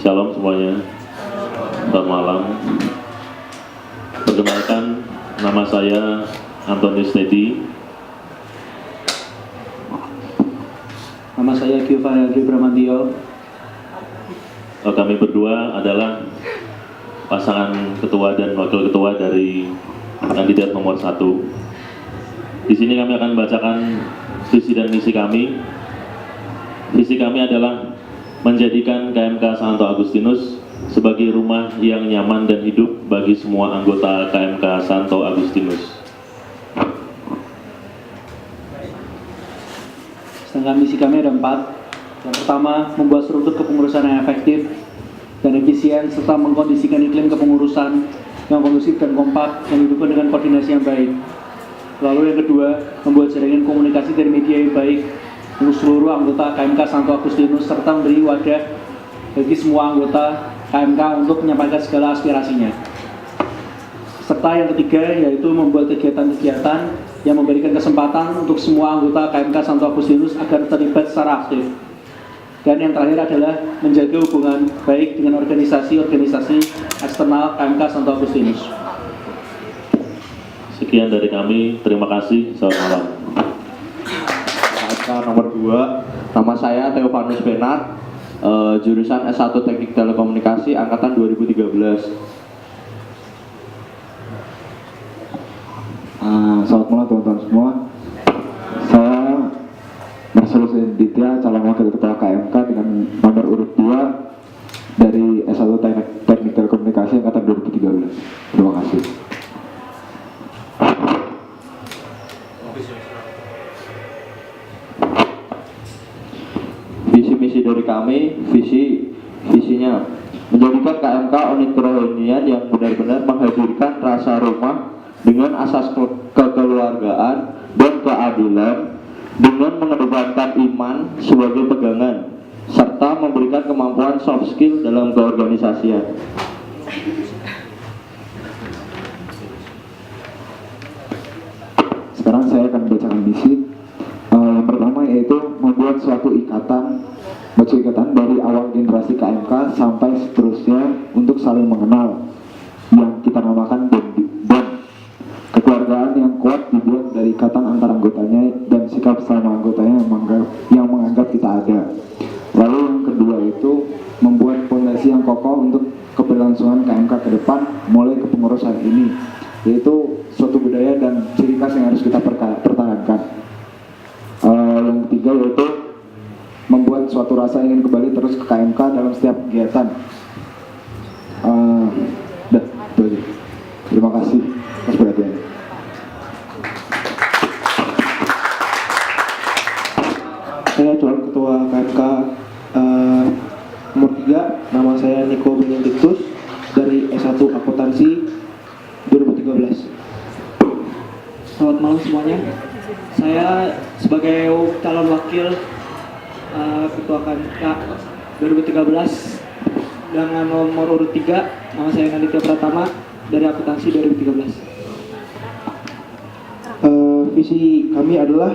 Shalom semuanya. Selamat malam. Perkenalkan, nama saya Antonius Teddy. Nama saya Giovanni Aldi Bramantio. Kami berdua adalah pasangan ketua dan wakil ketua dari kandidat nomor 1. Di sini kami akan membacakan visi dan misi kami. Visi kami adalah menjadikan KMK Santo Agustinus sebagai rumah yang nyaman dan hidup bagi semua anggota KMK Santo Agustinus. Sedangkan misi kami ada 4. Yang pertama, membuat struktur kepengurusan yang efektif dan efisien serta mengkondisikan iklim kepengurusan yang kondusif dan kompak yang didukung dengan koordinasi yang baik. Lalu yang kedua, membuat jaringan komunikasi dari media yang baik untuk seluruh anggota KMK Santo Agustinus serta memberi wadah bagi semua anggota KMK untuk menyampaikan segala aspirasinya. Serta yang ketiga, yaitu membuat kegiatan-kegiatan yang memberikan kesempatan untuk semua anggota KMK Santo Agustinus agar terlibat secara aktif. Dan yang terakhir adalah menjaga hubungan baik dengan organisasi-organisasi eksternal KMK Santo Agustinus. Sekian dari kami, terima kasih, selamat malam. KMK nomor 2, nama saya Theofanus Benar, jurusan S1 Teknik Telekomunikasi angkatan 2013. Selamat malam teman-teman semua. Saya Marcelus Ditya, calon wakil ketua KMK dengan nomor urut 2 dari S1 Teknik Telekomunikasi angkatan 2013. Terima kasih. Visi misi dari kami, visinya menjadikan KMK unit kerohanian yang benar-benar menghadirkan rasa rumah dengan asas kekeluargaan dan keadilan, dengan mengedepankan iman sebagai pegangan serta memberikan kemampuan soft skill dalam keorganisasian. Sekarang saya akan membacakan misi. Yang pertama yaitu membuat suatu ikatan dari awal generasi KMK sampai seterusnya untuk saling mengenal, yang kita namakan bond. Kekeluargaan yang kuat dibuat dari ikatan antar anggotanya dan sikap sama anggotanya yang menganggap kita ada. Lalu yang kedua itu membuat fondasi yang kokoh untuk keberlangsungan KMK ke depan mulai kepengurusan ini, yaitu suatu budaya dan ciri khas yang harus kita pertahankan. Yang ketiga yaitu membuat suatu rasa ingin kembali terus ke KMK dalam setiap kegiatan. Itu aja. Terima kasih atas perhatiannya. Saya calon ketua KMK nomor 3, nama saya Niko Benediktus dari S1 Akuntansi 2013. Selamat malam semuanya. Saya sebagai calon wakil ketua KMK 2013 dengan nomor urut 3, nama saya Nanditya Pratama dari Akuntansi 2013. Visi kami adalah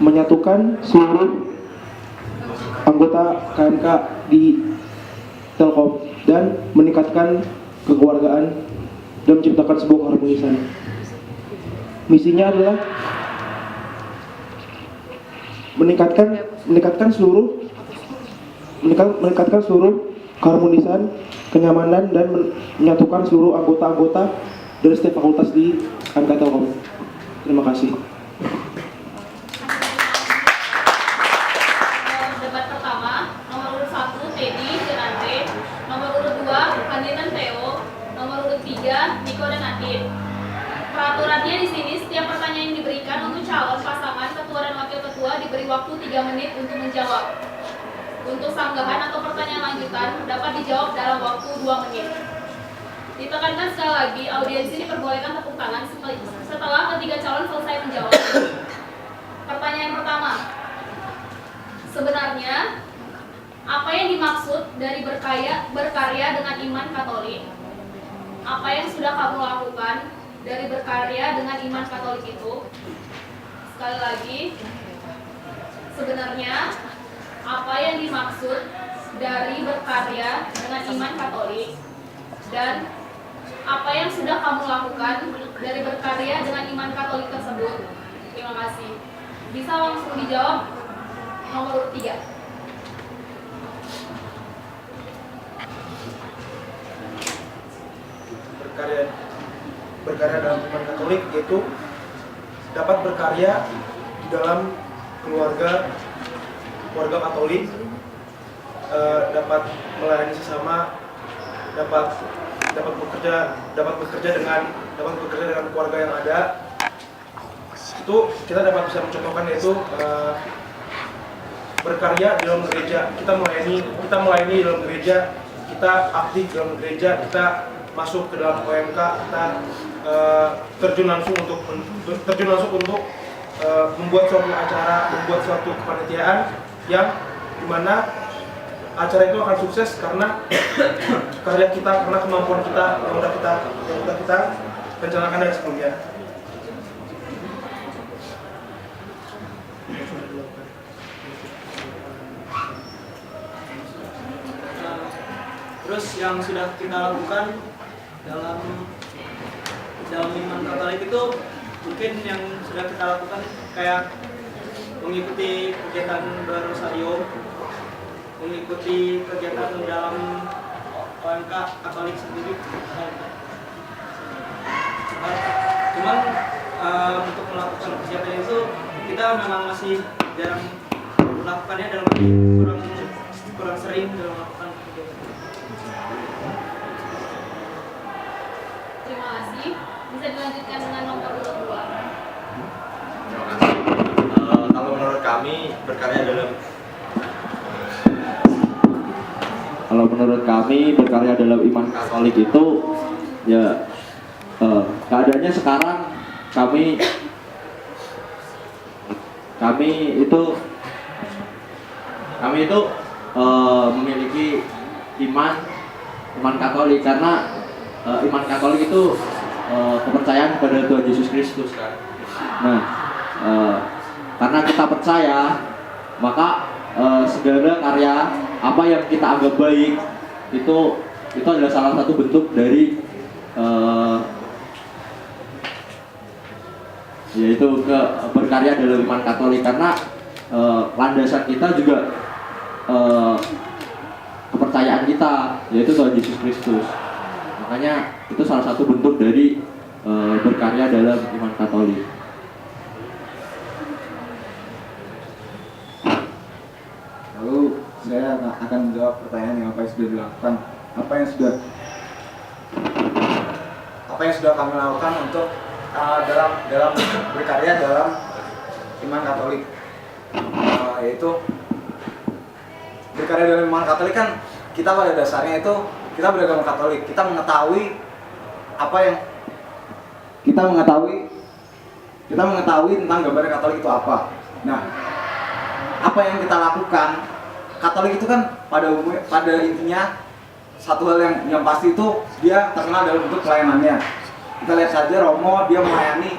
menyatukan seluruh anggota KMK di Telkom dan meningkatkan kekeluargaan dan menciptakan sebuah keharmonisan. Misinya adalah meningkatkan seluruh keharmonisan, kenyamanan dan menyatukan seluruh anggota-anggota dari setiap fakultas di KMK Telkom. Terima kasih. Debat pertama, nomor urut 1 Teddy dan Andre, nomor urut 2 Andi dan Theo, nomor urut 3 Niko dan Adit. Peraturannya di sini setiap pertanyaan yang diberikan untuk calon pasangan ketua dan wakil ketua diberi waktu 3 menit untuk menjawab. Untuk sanggahan atau pertanyaan lanjutan dapat dijawab dalam waktu 2 menit. Ditekankan sekali lagi, audiens ini diperbolehkan tepuk tangan setelah ketiga calon selesai menjawab. Pertanyaan pertama, sebenarnya apa yang dimaksud dari berkarya dengan iman Katolik? Apa yang sudah kamu lakukan dari berkarya dengan iman Katolik itu? Sekali lagi, sebenarnya apa yang dimaksud dari berkarya dengan iman Katolik, dan apa yang sudah kamu lakukan dari berkarya dengan iman Katolik tersebut. Terima kasih. Bisa langsung dijawab nomor urut 3. Berkarya dalam iman Katolik yaitu dapat berkarya di dalam keluarga Katolik, dapat melayani sesama, dapat bekerja dengan keluarga yang ada. Itu kita dapat bisa mencontohkan, yaitu berkarya di dalam gereja. Kita melayani di dalam gereja, kita aktif di dalam gereja, kita masuk ke dalam OMK, kita terjun langsung untuk membuat suatu acara, membuat suatu kepanitiaan yang dimana acara itu akan sukses karena karya kita, karena kemampuan kita yang sudah kita rencanakan dari sebelumnya. Terus yang sudah kita lakukan dalam iman Katolik itu mungkin yang sudah kita lakukan kayak mengikuti kegiatan berrosario, mengikuti kegiatan dalam OMK Katolik sendiri. Cuman untuk melakukan kegiatan itu kita memang masih jarang melakukannya, dalam arti kurang sering dalam melakukan kegiatan. Terima kasih. Bisa dilanjutkan dengan nomor urut 2. Terima kasih. Kalau menurut kami berkarya dalam iman Katolik itu ya keadaannya sekarang kami itu memiliki iman Katolik karena iman Katolik itu kepercayaan kepada Tuhan Yesus Kristus kan. Nah, karena kita percaya, maka segala karya apa yang kita anggap baik itu adalah salah satu bentuk dari yaitu berkarya dalam iman Katolik, karena landasan kita juga kepercayaan kita, yaitu Tuhan Yesus Kristus. Makanya itu salah satu bentuk dari berkarya dalam iman Katolik. Lalu saya akan menjawab pertanyaan yang apa yang sudah dilakukan, apa yang sudah kami lakukan untuk dalam berkarya dalam iman Katolik, yaitu berkarya dalam iman Katolik kan kita pada dasarnya itu kita beragama Katolik, kita mengetahui tentang gambaran Katolik itu apa. Nah, apa yang kita lakukan, Katolik itu kan pada intinya satu hal yang pasti itu dia terkenal dalam bentuk pelayanannya. Kita lihat saja Romo, dia melayani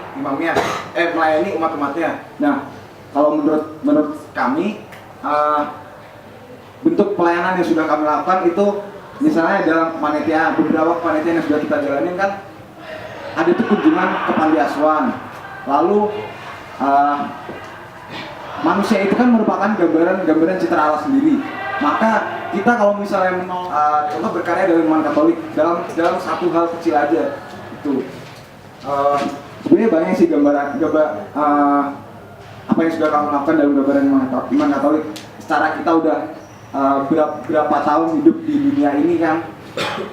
melayani umat-umatnya. Nah, kalau menurut kami bentuk pelayanan yang sudah kami lakukan itu misalnya dalam beberapa kepanitiaan yang sudah kita jalanin kan ada itu kunjungan ke panti asuhan. Lalu manusia itu kan merupakan gambaran citra Allah sendiri. Maka kita kalau misalnya contoh berkarya dalam iman Katolik dalam satu hal kecil aja itu sebenarnya banyak sih apa yang sudah kamu lakukan dalam gambaran iman Katolik. Secara kita udah berapa tahun hidup di dunia ini kan,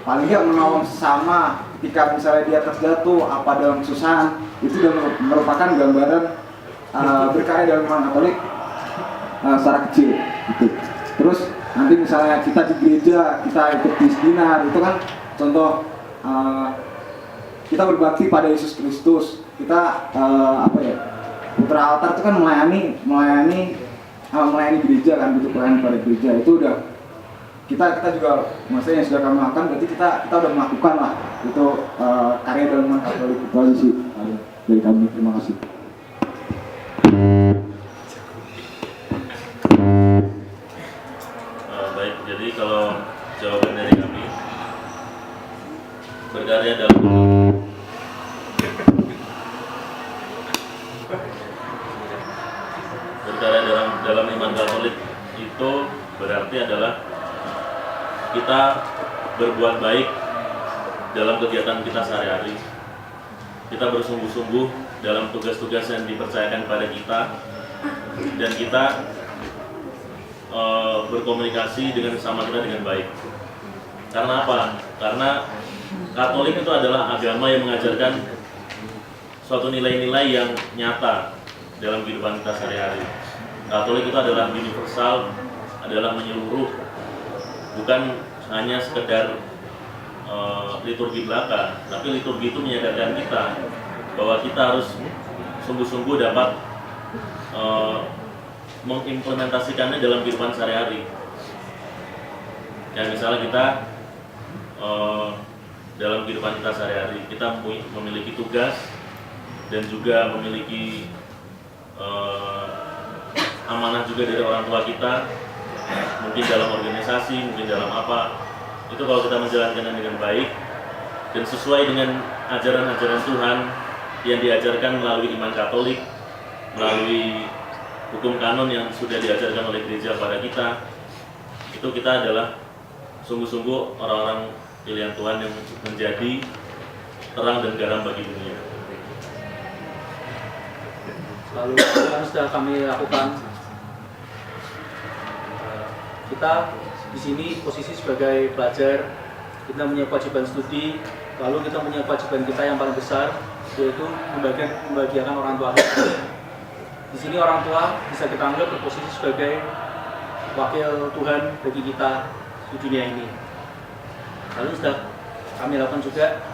paling nggak menolong sesama ketika misalnya dia terjatuh apa dalam kesusahan, itu sudah merupakan gambaran berkarya dalam iman Katolik secara kecil gitu. Terus nanti misalnya kita di gereja, kita ikut dinar, itu kan contoh kita berbakti pada Yesus Kristus. Kita putra altar itu kan melayani gereja kan, bentuk pelayanan pada gereja. Itu udah kita juga maksudnya yang sudah kami lakukan, berarti kita udah melakukan lah itu karya dalam iman Katolik. Itu aja sih dari kami. Terima kasih. Baik, jadi kalau berkarya dalam iman Katolik itu berarti adalah kita berbuat baik dalam kegiatan kita sehari-hari. Kita bersungguh-sungguh dalam tugas-tugas yang dipercayakan pada kita, dan kita berkomunikasi dengan sesama kita dengan baik. Karena apa? Karena Katolik itu adalah agama yang mengajarkan suatu nilai-nilai yang nyata dalam kehidupan kita sehari-hari. Katolik itu adalah universal, adalah menyeluruh, bukan hanya sekedar liturgi belaka, tapi liturgi itu menyadarkan kita bahwa kita harus sungguh-sungguh dapat mengimplementasikannya dalam kehidupan sehari-hari. Kayak misalnya kita dalam kehidupan kita sehari-hari, kita memiliki tugas dan juga memiliki amanah juga dari orang tua kita, mungkin dalam organisasi, mungkin dalam apa. Itu kalau kita menjalankannya dengan baik dan sesuai dengan ajaran-ajaran Tuhan yang diajarkan melalui iman Katolik, melalui hukum kanon yang sudah diajarkan oleh gereja pada kita, itu kita adalah sungguh-sungguh orang-orang pilihan Tuhan yang menjadi terang dan garam bagi dunia. Lalu yang sudah kami lakukan, kita di sini posisi sebagai pelajar, kita punya kewajiban studi, lalu kita punya kewajiban kita yang paling besar, yaitu membahagiakan orang tua kita. Di sini orang tua bisa kita anggap berposisi sebagai wakil Tuhan bagi kita di dunia ini. Lalu sudah kami lakukan juga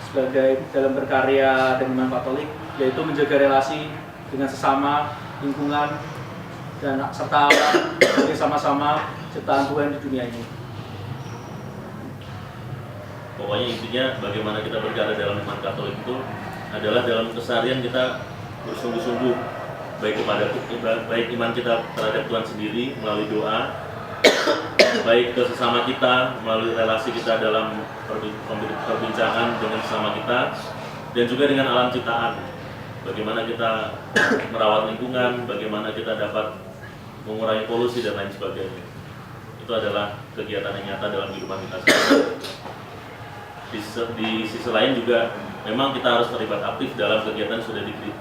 sebagai dalam berkarya dan iman Katolik, yaitu menjaga relasi dengan sesama, lingkungan, dan serta orang sebagai sama-sama ciptaan Tuhan di dunia ini. Pokoknya intinya bagaimana kita berkarya dalam iman Katolik itu adalah dalam keseharian kita bersungguh-sungguh baik iman kita terhadap Tuhan sendiri melalui doa, baik ke sesama kita melalui relasi kita dalam perbincangan dengan sesama kita, dan juga dengan alam ciptaan. Bagaimana kita merawat lingkungan, bagaimana kita dapat mengurangi polusi dan lain sebagainya. Itu adalah kegiatan yang nyata dalam kehidupan kita sehari-hari. Di sisi lain juga memang kita harus terlibat aktif dalam kegiatan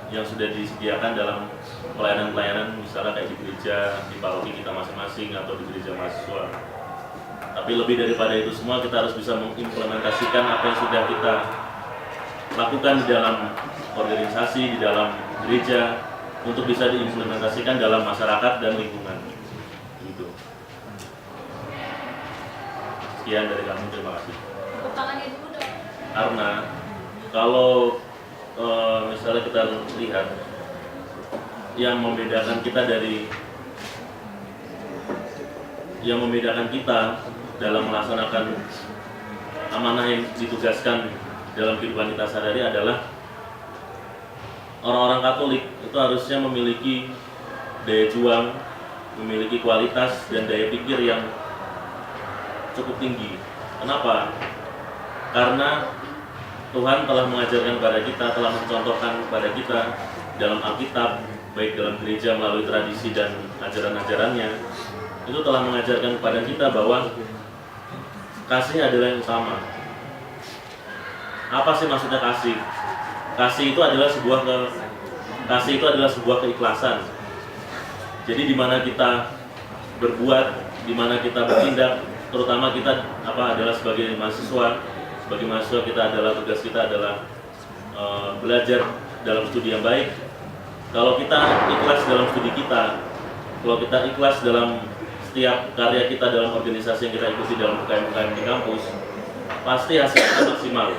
yang sudah disediakan dalam pelayanan-pelayanan, misalnya kayak di gereja, di paroki kita masing-masing, atau di gereja mahasiswa. Tapi lebih daripada itu semua, kita harus bisa mengimplementasikan apa yang sudah kita lakukan di dalam organisasi, di dalam gereja, untuk bisa diimplementasikan dalam masyarakat dan lingkungan. Gitu. Sekian dari kami, terima kasih. Tepuk tangannya dulu dong. Karena kalau misalnya kita lihat yang membedakan kita dalam melaksanakan amanah yang ditugaskan dalam kehidupan kita sehari-hari adalah orang-orang Katolik itu harusnya memiliki daya juang, memiliki kualitas dan daya pikir yang cukup tinggi. Kenapa? Karena Tuhan telah mengajarkan kepada kita, telah mencontohkan kepada kita dalam Alkitab, baik dalam gereja melalui tradisi dan ajaran-ajarannya, itu telah mengajarkan kepada kita bahwa kasih adalah yang utama. Apa sih maksudnya kasih? Kasih itu adalah sebuah keikhlasan. Jadi di mana kita berbuat, di mana kita bertindak, terutama kita adalah sebagai mahasiswa. Sebagai mahasiswa kita adalah tugas kita adalah belajar dalam studi yang baik. Kalau kita ikhlas dalam studi kita, kalau kita ikhlas dalam setiap karya kita dalam organisasi yang kita ikuti dalam UKM-UKM di kampus, pasti hasilnya maksimal.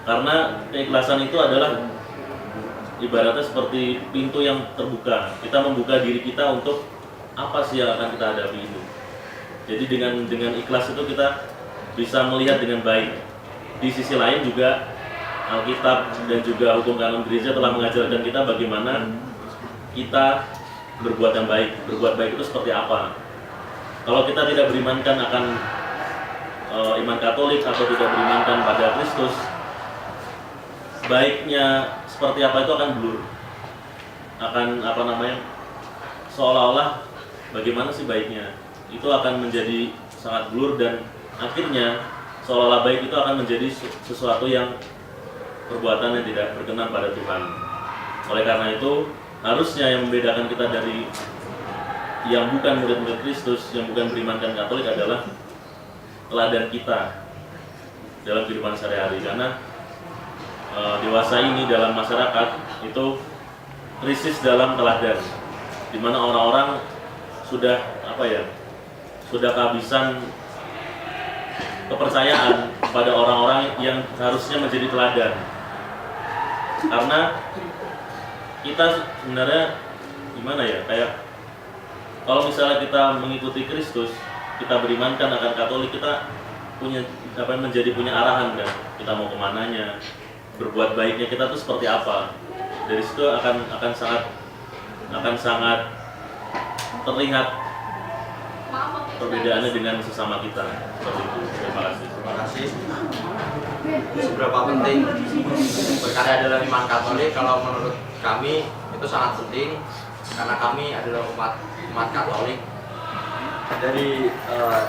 Karena keikhlasan itu adalah ibaratnya seperti pintu yang terbuka. Kita membuka diri kita untuk apa sih yang akan kita hadapi itu. Jadi dengan ikhlas itu kita bisa melihat dengan baik. Di sisi lain juga Alkitab dan juga hukum kanon gereja telah mengajarkan kita bagaimana kita berbuat yang baik. Berbuat baik itu seperti apa? Kalau kita tidak berimankan akan iman Katolik atau tidak berimankan pada Kristus, baiknya seperti apa itu akan blur. apa namanya, seolah-olah bagaimana sih baiknya, itu akan menjadi sangat blur, dan akhirnya seolah-olah baik itu akan menjadi sesuatu yang perbuatan yang tidak berkenan pada Tuhan. Oleh karena itu, harusnya yang membedakan kita dari yang bukan murid-murid Kristus, yang bukan berimankan Katolik adalah teladan kita dalam kehidupan sehari-hari. Karena dewasa ini dalam masyarakat itu krisis dalam teladan, di mana orang-orang sudah sudah kehabisan kepercayaan pada orang-orang yang harusnya menjadi teladan. Karena kita sebenarnya gimana ya, kayak kalau misalnya kita mengikuti Kristus, kita berimankan akan Katolik, kita punya punya arahan kan, kita mau kemananya, berbuat baiknya kita tuh seperti apa. Dari situ akan sangat terlihat perbedaannya dengan sesama kita. Seperti itu. Terima kasih. Terima kasih. Seberapa penting berkarya dalam iman Katolik? Kalau menurut kami itu sangat penting, karena kami adalah umat Katolik. Dari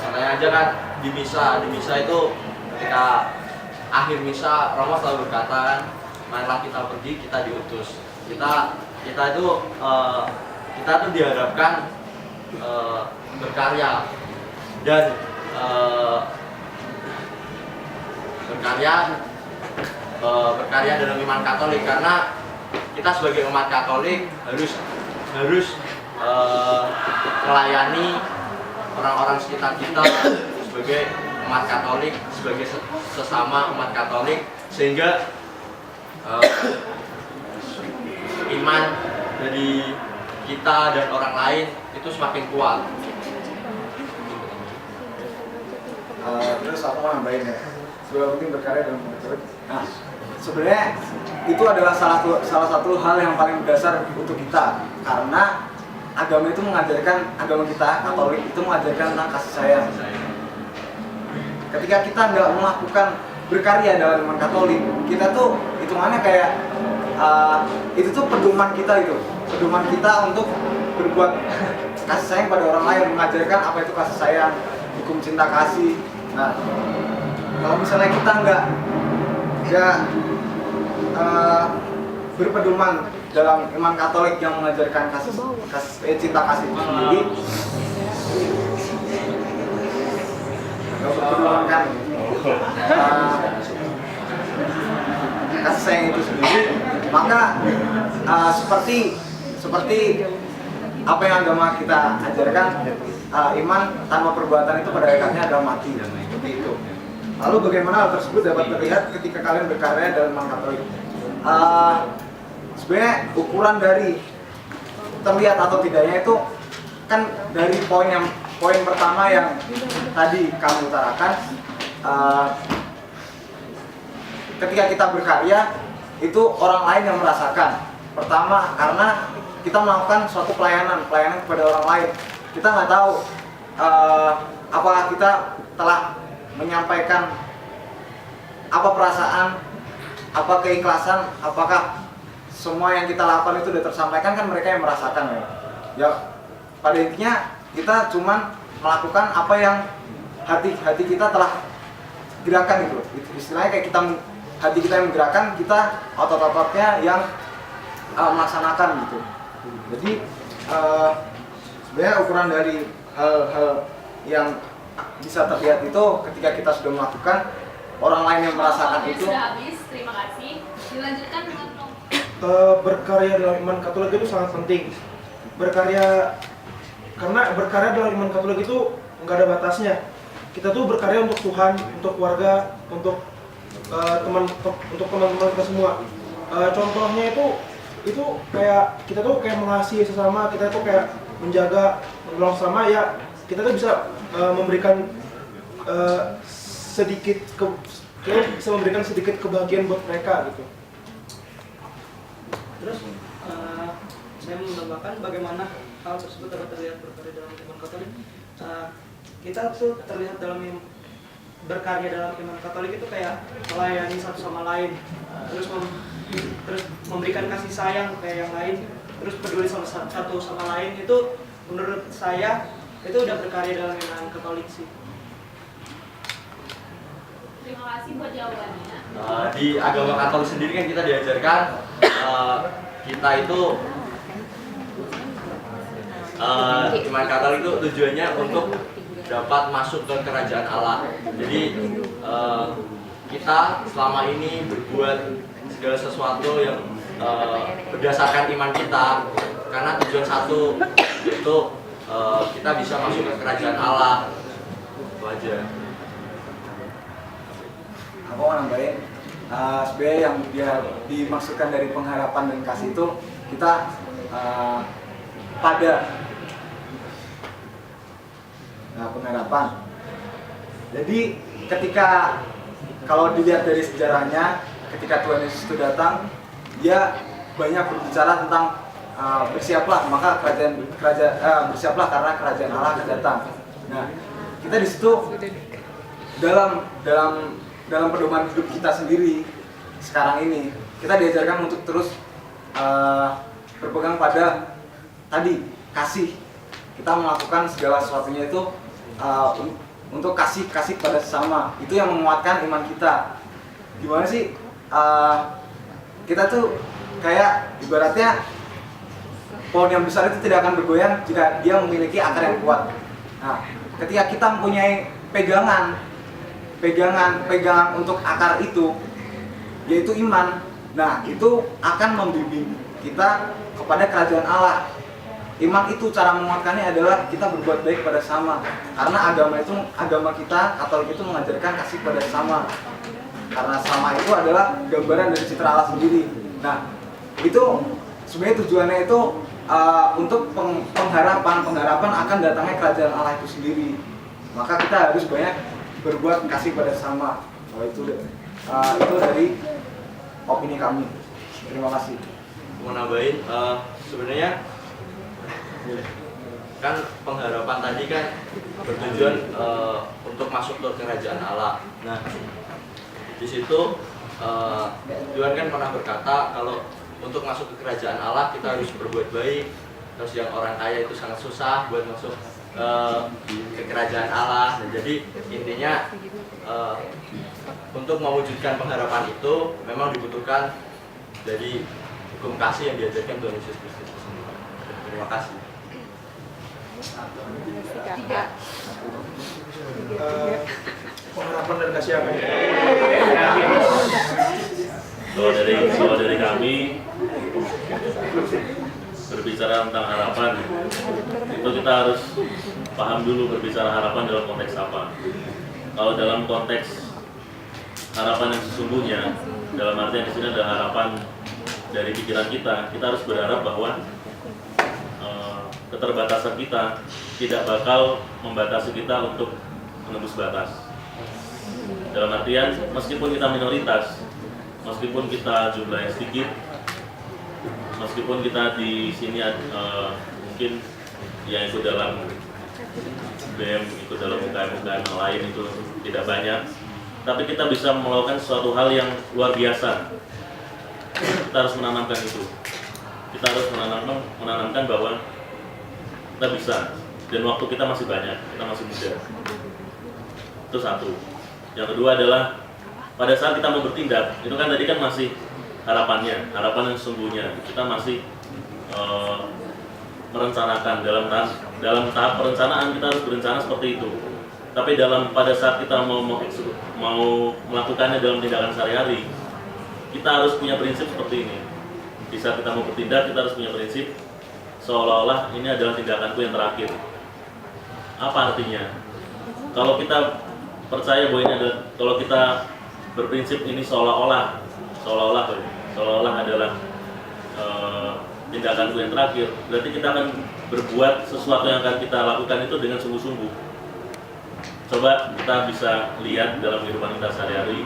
contohnya aja kan di misa itu ketika akhir misa Romo selalu berkata kan, marilah kita pergi, kita diutus. Kita tuh diharapkan berkarya dan berkarya dalam iman Katolik, karena kita sebagai umat Katolik harus melayani orang-orang sekitar kita sebagai umat Katolik, sebagai sesama umat Katolik, sehingga iman dari kita dan orang lain itu semakin kuat. Terus aku mau nambahin ya, seberapa penting berkarya dalam Katolik. Nah, sebenarnya itu adalah salah satu hal yang paling dasar untuk kita, karena agama itu mengajarkan, agama kita Katolik itu mengajarkan tentang kasih sayang. Ketika kita nggak melakukan berkarya dalam iman Katolik, kita tuh hitungannya kayak itu tuh pedoman kita untuk berbuat kasih sayang pada orang lain, mengajarkan apa itu kasih sayang, hukum cinta kasih. Nah, kalau misalnya kita nggak berpedoman dalam iman Katolik yang mengajarkan cinta kasih itu sendiri, nggak berpedomankan kasih sayang itu sendiri, maka seperti apa yang agama kita ajarkan, iman tanpa perbuatan itu pada hakikatnya adalah mati, seperti itu. Lalu bagaimana hal tersebut dapat terlihat ketika kalian berkarya dalam iman Katolik? Sebenarnya ukuran dari terlihat atau tidaknya itu kan dari poin pertama yang tadi kamu utarakan, ketika kita berkarya itu orang lain yang merasakan. Pertama, karena kita melakukan suatu pelayanan kepada orang lain. Kita nggak tahu apakah kita telah menyampaikan apa perasaan, apa keikhlasan, apakah semua yang kita lakukan itu sudah tersampaikan, kan mereka yang merasakan ya. Ya, pada intinya kita cuman melakukan apa yang hati kita telah gerakan itu. Istilahnya kayak hati kita yang menggerakkan, kita otot-ototnya yang melaksanakan gitu. Jadi sebenarnya ukuran dari hal-hal yang bisa terlihat itu ketika kita sudah melakukan, orang lain yang merasakan itu. Sudah habis, terima kasih. Dilanjutkan dengan berkarya dalam iman Katolik itu sangat penting. Karena berkarya dalam iman Katolik itu nggak ada batasnya. Kita tuh berkarya untuk Tuhan, untuk keluarga, untuk teman-teman kita semua. Contohnya itu kayak kita tuh kayak mengasihi sesama, kita tuh kayak menjaga, menolong sesama ya. Kita tuh bisa memberikan bisa memberikan sedikit kebahagiaan buat mereka gitu. Terus saya menambahkan bagaimana hal tersebut dapat terlihat berkarya dalam iman Katolik. Kita tuh terlihat berkarya dalam iman Katolik itu kayak melayani satu sama lain, terus memberikan kasih sayang kayak yang lain. terus peduli sama satu sama lain, itu menurut saya itu udah berkarya dalam iman Katolik sih. Terima kasih buat jawabannya. Di agama Katolik sendiri kan kita diajarkan kita itu iman Katolik itu tujuannya untuk dapat masuk ke kerajaan Allah. Jadi kita selama ini berbuat segala sesuatu yang berdasarkan iman kita, karena tujuan satu yaitu kita bisa masuk ke kerajaan Allah. Itu aja. Aku mau nambahin, sebenarnya yang dia dimaksudkan dari pengharapan dan kasih itu kita pada pengharapan. Jadi ketika kalau dilihat dari sejarahnya, ketika Tuhan Yesus itu datang, dia banyak berbicara tentang bersiaplah, maka bersiaplah karena kerajaan Allah akan datang. Nah, kita di situ dalam pedoman hidup kita sendiri sekarang ini, kita diajarkan untuk terus berpegang pada tadi kasih. Kita melakukan segala sesuatunya itu untuk kasih pada sesama. Itu yang menguatkan iman kita. Gimana sih? Kita tuh kayak ibaratnya pohon yang besar itu tidak akan bergoyang jika dia memiliki akar yang kuat. Nah, ketika kita mempunyai pegangan untuk akar itu, yaitu iman. Nah, itu akan membimbing kita kepada kerajaan Allah. Iman itu cara menguatkannya adalah kita berbuat baik pada sesama. Karena agama kita Katolik itu mengajarkan kasih pada sesama. Karena sama itu adalah gambaran dari citra Allah sendiri. Nah, itu sebenarnya tujuannya itu untuk pengharapan akan datangnya kerajaan Allah itu sendiri. Maka kita harus banyak berbuat kasih pada sesama. Itu dari opini kami. Terima kasih. Mau nambahin, sebenarnya kan pengharapan tadi kan bertujuan untuk masuk ke kerajaan Allah. Nah, di situ Tuhan kan pernah berkata kalau untuk masuk ke kerajaan Allah kita harus berbuat baik. Terus yang orang kaya itu sangat susah buat masuk ke kerajaan Allah. Nah, jadi intinya untuk mewujudkan pengharapan itu memang dibutuhkan dari hukum kasih yang diajarkan Tuhan Yesus Kristus. Terima kasih. Pengharapan dan kasih apa? Kalau dari kami berbicara tentang harapan, itu kita harus paham dulu berbicara harapan dalam konteks apa. Kalau dalam konteks harapan yang sesungguhnya, dalam artian di sini ada harapan dari pikiran kita harus berharap bahwa keterbatasan kita tidak bakal membatasi kita untuk menembus batas. Dalam artian, meskipun kita minoritas, meskipun kita jumlahnya sedikit, meskipun kita di sini mungkin yang ikut dalam BEM, ikut dalam UKM-UKM yang lain itu tidak banyak, tapi kita bisa melakukan suatu hal yang luar biasa. Kita harus menanamkan itu. Kita harus menanamkan bahwa kita bisa, dan waktu kita masih banyak, kita masih muda. Itu satu. Yang kedua adalah pada saat kita mau bertindak, itu kan tadi kan masih harapan yang sesungguhnya. Kita masih merencanakan dalam tahap perencanaan, kita harus berencana seperti itu. Tapi pada saat kita mau melakukannya dalam tindakan sehari-hari, kita harus punya prinsip seperti ini. Di saat kita mau bertindak, kita harus punya prinsip seolah-olah ini adalah tindakanku yang terakhir. Apa artinya? Kalau kita percaya bahwa ini adalah, kalau kita berprinsip ini seolah-olah adalah tindakanku yang terakhir, berarti kita akan berbuat sesuatu yang akan kita lakukan itu dengan sungguh-sungguh. Coba kita bisa lihat dalam kehidupan kita sehari-hari,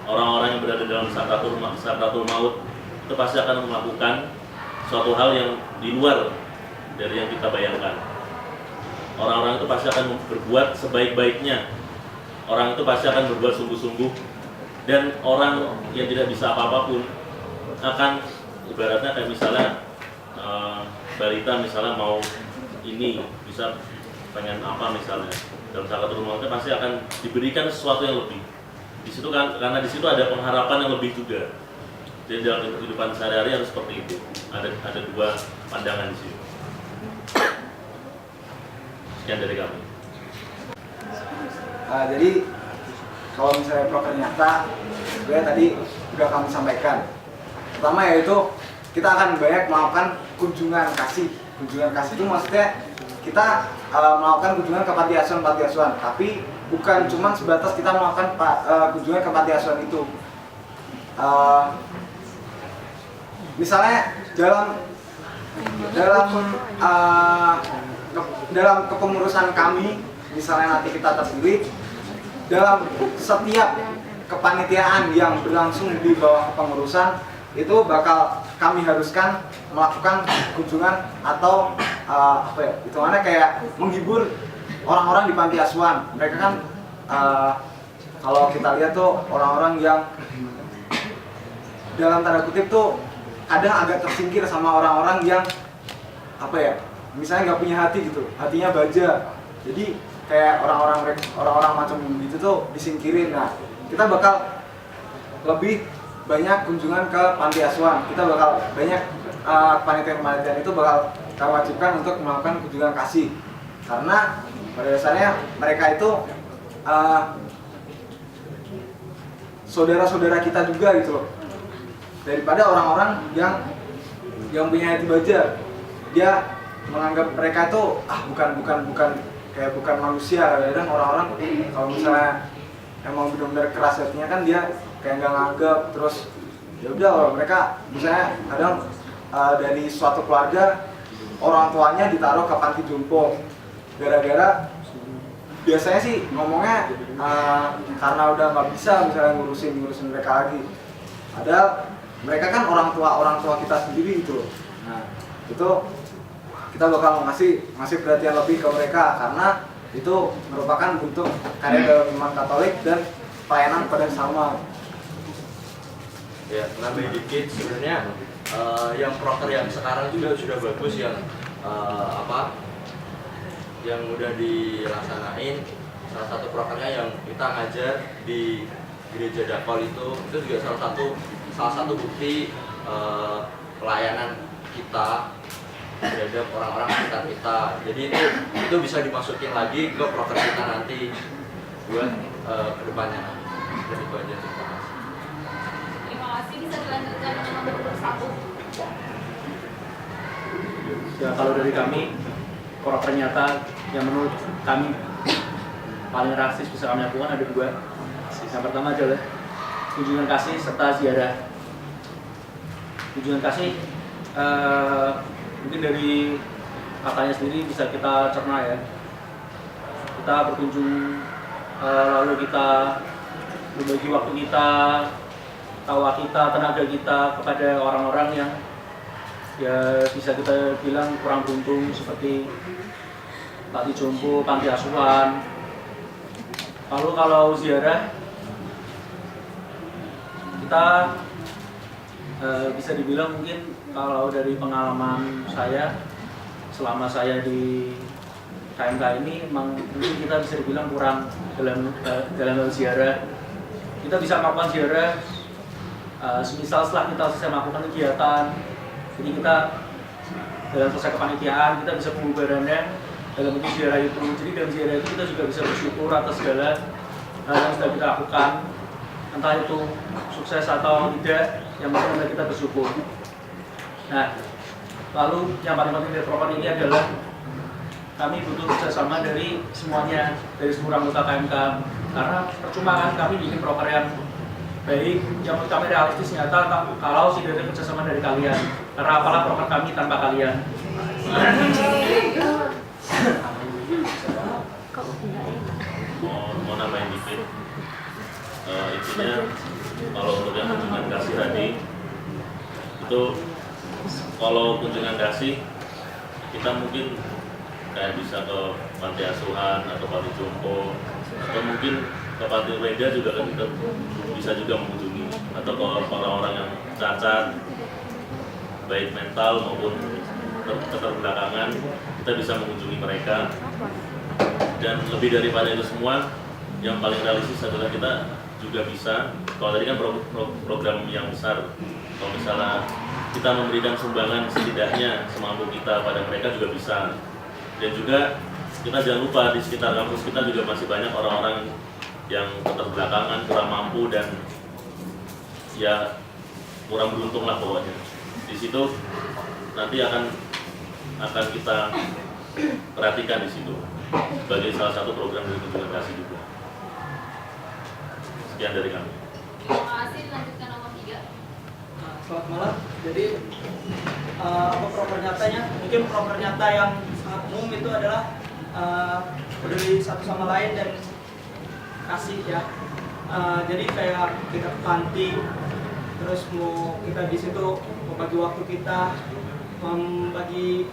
orang-orang yang berada dalam sakratul maut itu pasti akan melakukan suatu hal yang di luar dari yang kita bayangkan. Orang-orang itu pasti akan berbuat sebaik-baiknya. Orang itu pasti akan berbuat sungguh-sungguh. Dan orang yang tidak bisa apa-apapun akan ibaratnya kayak misalnya balita misalnya mau ini bisa pengen apa misalnya dalam salah satu rumah pasti akan diberikan sesuatu yang lebih. Di situ kan karena di situ ada pengharapan yang lebih juga. Jadi dalam kehidupan sehari-hari harus seperti itu. Ada dua pandangan di sini. Sekian dari kami. Jadi kalau misalnya proker nyata, sebenarnya tadi sudah kami sampaikan. Pertama yaitu kita akan banyak melakukan kunjungan kasih. Kunjungan kasih itu maksudnya kita melakukan kunjungan ke panti asuhan, tapi bukan cuma sebatas kita melakukan kunjungan ke panti asuhan itu. Misalnya dalam kepengurusan kami, misalnya nanti kita terpilih, dalam setiap kepanitiaan yang berlangsung di bawah kepengurusan itu bakal kami haruskan melakukan kunjungan atau hitungannya kayak menghibur orang-orang di panti asuhan. Mereka kan kalau kita lihat tuh orang-orang yang dalam tanda kutip tuh kadang agak tersingkir sama orang-orang yang misalnya nggak punya hati gitu, hatinya baja. Jadi kayak orang-orang macam gitu tuh disingkirin. Nah, kita bakal lebih banyak kunjungan ke panti asuhan. Kita bakal banyak panitian-panitian itu bakal kita wajibkan untuk melakukan kunjungan kasih. Karena pada dasarnya mereka itu saudara-saudara kita juga gitu loh. Daripada orang-orang yang punya hati baja, dia menganggap mereka itu bukan manusia. Kadang orang-orang kalau misalnya emang benar-benar keras hatinya kan dia kayak nggak nganggap, terus ya udah mereka misalnya kadang dari suatu keluarga orang tuanya ditaruh ke panti jompo gara-gara biasanya sih ngomongnya karena udah nggak bisa misalnya ngurusin mereka lagi. Padahal mereka kan orang tua kita sendiri gitu. Nah, itu kita bakal ngasih perhatian lebih ke mereka karena itu merupakan bentuk karya dalam iman Katolik dan pelayanan pada sesama. Ya, nambahin dikit sebenarnya yang proker yang sekarang juga sudah bagus yang yang udah dilaksanain. Salah satu prokernya yang kita ngajar di gereja Dakol itu juga salah satu bukti pelayanan kita terhadap orang-orang sekitar kita. Jadi itu bisa dimasukin lagi ke proker kita nanti buat kedepannya. Dan itu aja. Terima kasih, bisa dilanjutkan dengan nomor 1. Ya, kalau dari kami, proker nyata yang menurut kami paling realistis bisa kami lakukan ada 2. Yang pertama adalah kunjungan kasih serta ziarah. Kunjungan kasih mungkin dari katanya sendiri bisa kita cerna ya. Kita berkunjung lalu kita berbagi waktu kita, tawa kita, tenaga kita kepada orang-orang yang ya bisa kita bilang kurang beruntung seperti panti jompo, panti asuhan. Lalu kalau ziarah kita bisa dibilang mungkin kalau dari pengalaman saya selama saya di KMK ini memang mungkin kita bisa dibilang kurang dalam hal ziarah. Kita bisa melakukan ziarah semisal setelah kita selesai melakukan kegiatan, jadi kita dalam selesai kepanitiaan kita bisa pembubarannya dalam bentuk ziarah itu. Jadi dalam ziarah itu kita juga bisa bersyukur atas segala hal yang sudah kita lakukan, entah itu sukses atau tidak, yang penting kita bersyukur. Nah, lalu yang paling penting dari proker ini adalah kami butuh kerjasama dari semuanya, dari seluruh anggota KMK. Karena percuma kan kami bikin proker yang baik, yang menurut kami realistis nyata kalau tidak ada kerjasama dari kalian. Karena apalah proker kami tanpa kalian. Mau nambahin dikit. Intinya kalau untuk yang kunjungan kasih tadi itu kalau kunjungan kasih kita mungkin kayak bisa ke panti asuhan atau panti jompo atau mungkin ke panti reda juga kan kita bisa juga mengunjungi atau ke orang-orang yang cacat baik mental maupun keterbelakangan, kita bisa mengunjungi mereka. Dan lebih daripada itu semua, yang paling realistis adalah kita juga bisa, kalau tadi kan program yang besar, kalau misalnya kita memberikan sumbangan setidaknya semampu kita pada mereka juga bisa. Dan juga kita jangan lupa di sekitar kampus kita juga masih banyak orang-orang yang keterbelakangan, kurang mampu, dan ya kurang beruntung lah pokoknya. Di situ nanti akan kita perhatikan di situ sebagai salah satu program dari kunjungan kasih juga. Sekian dari kami. Terima kasih. Dilanjutkan nomor 3. Selamat malam. Jadi apa proker nyatanya? Mungkin proker nyata yang sangat umum itu adalah peduli satu sama lain dan kasih ya. Jadi kayak kita ke panti, terus mau kita di situ membagi waktu kita, membagi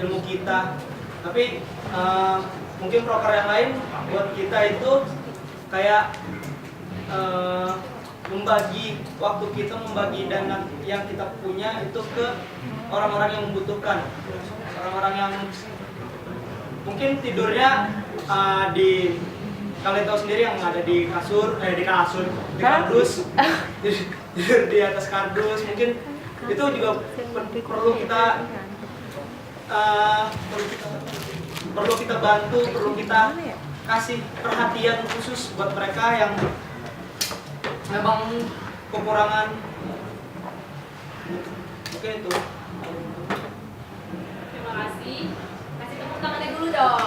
ilmu kita. Tapi mungkin proker yang lain buat kita itu kayak membagi waktu kita, membagi dana yang kita punya itu ke orang-orang yang membutuhkan, orang-orang yang mungkin tidurnya di, kalian tahu sendiri yang ada di kasur, di kardus, tidur di atas kardus, mungkin itu juga perlu kita bantu, perlu kita kasih perhatian khusus buat mereka yang memang kekurangan. Oke, itu. Terima kasih. Kasih tepuk tangannya dulu dong.